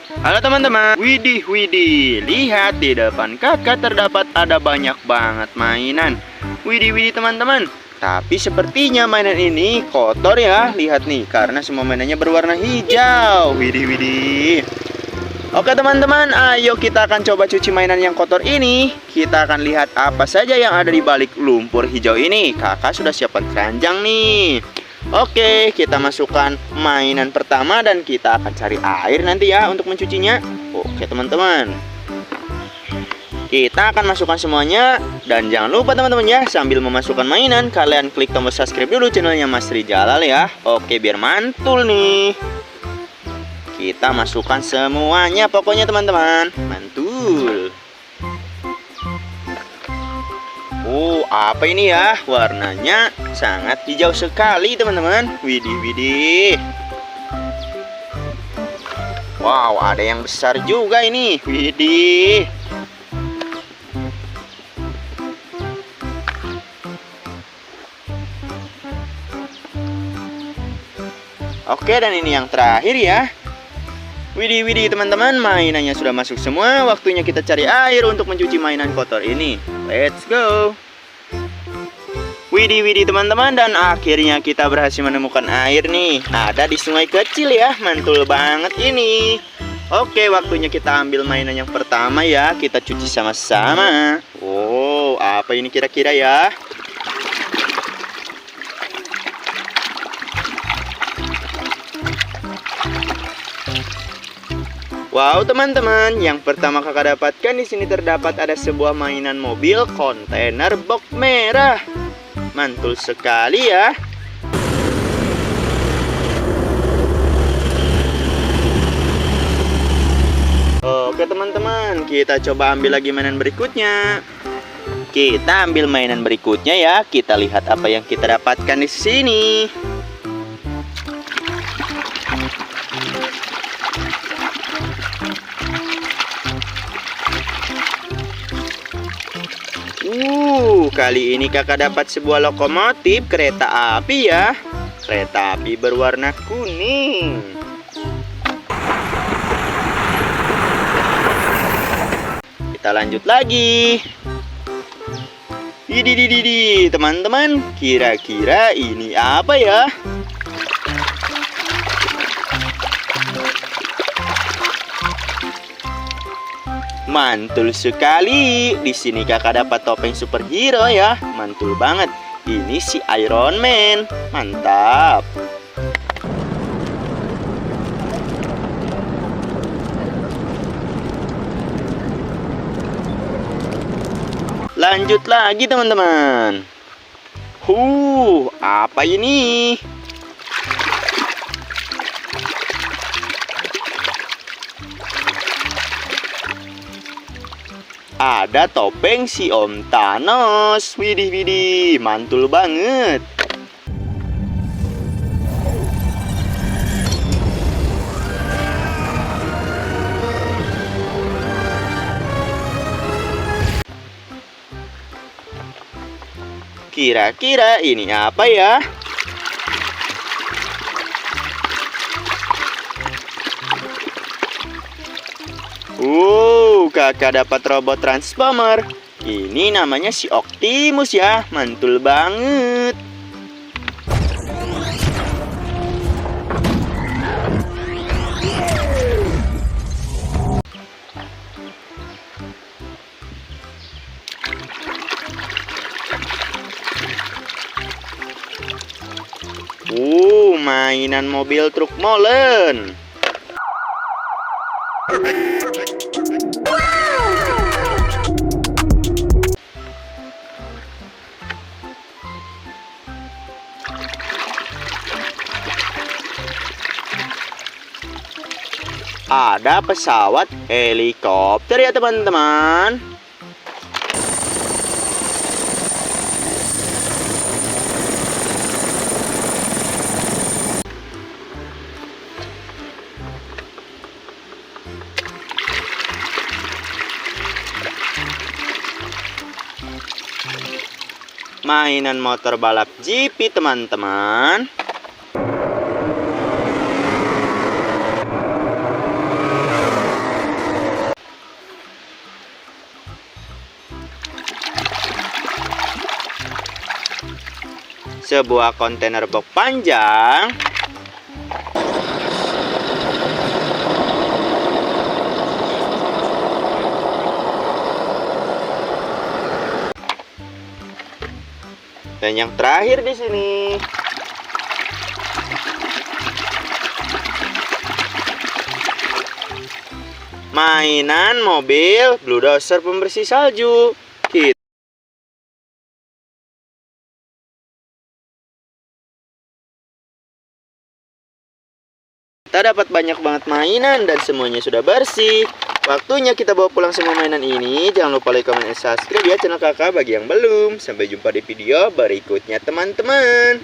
Halo teman-teman, widih widih, lihat di depan kakak terdapat ada banyak banget mainan. Widih widih teman-teman, tapi sepertinya mainan ini kotor ya. Lihat nih, karena semua mainannya berwarna hijau. Widih widih. Oke teman-teman, ayo kita akan coba cuci mainan yang kotor ini. Kita akan lihat apa saja yang ada di balik lumpur hijau ini. Kakak sudah siapkan keranjang nih. Oke, kita masukkan mainan pertama dan kita akan cari air nanti ya untuk mencucinya. Oke teman-teman, kita akan masukkan semuanya. Dan jangan lupa teman-teman ya, sambil memasukkan mainan, kalian klik tombol subscribe dulu channelnya Mas Rijalal ya. Oke, biar mantul nih. Kita masukkan semuanya pokoknya teman-teman. Mantul. Oh, apa ini ya? Warnanya sangat hijau sekali teman-teman. Widih widih. Wow, ada yang besar juga ini. Widih. Oke, dan ini yang terakhir ya. Widih widih teman-teman, mainannya sudah masuk semua. Waktunya kita cari air untuk mencuci mainan kotor ini. Let's go. Widih widih teman-teman, dan akhirnya kita berhasil menemukan air nih. Ada di sungai kecil ya, mantul banget ini. Oke, waktunya kita ambil mainan yang pertama ya. Kita cuci sama-sama. Oh, apa ini kira-kira ya? Wow teman-teman, yang pertama kakak dapatkan di sini terdapat ada sebuah mainan mobil kontainer box merah. Mantul sekali ya. Oke teman-teman, kita coba ambil lagi mainan berikutnya. Kita ambil mainan berikutnya ya. Kita lihat apa yang kita dapatkan di sini. Kali ini kakak dapat sebuah lokomotif kereta api ya. Kereta api berwarna kuning. Kita lanjut lagi. Ididididi, teman-teman, kira-kira ini apa ya? Mantul sekali. Di sini kakak dapat topeng superhero ya. Mantul banget. Ini si Iron Man. Mantap. Lanjut lagi teman-teman. Apa ini? Ada topeng si Om Thanos. Widih widih, mantul banget. Kira-kira ini apa ya? Kakak dapat robot transformer. Ini namanya si Optimus ya. Mantul banget. Mainan mobil truk molen. Ada pesawat helikopter ya teman-teman. Mainan motor balap GP teman-teman. sebuah kontainer box panjang. Dan yang terakhir di sini. Mainan mobil bulldozer pembersih salju. Kita dapat banyak banget mainan dan semuanya sudah bersih. Waktunya kita bawa pulang semua mainan ini. Jangan lupa like, comment, dan subscribe ya channel kakak bagi yang belum. Sampai jumpa di video berikutnya teman-teman.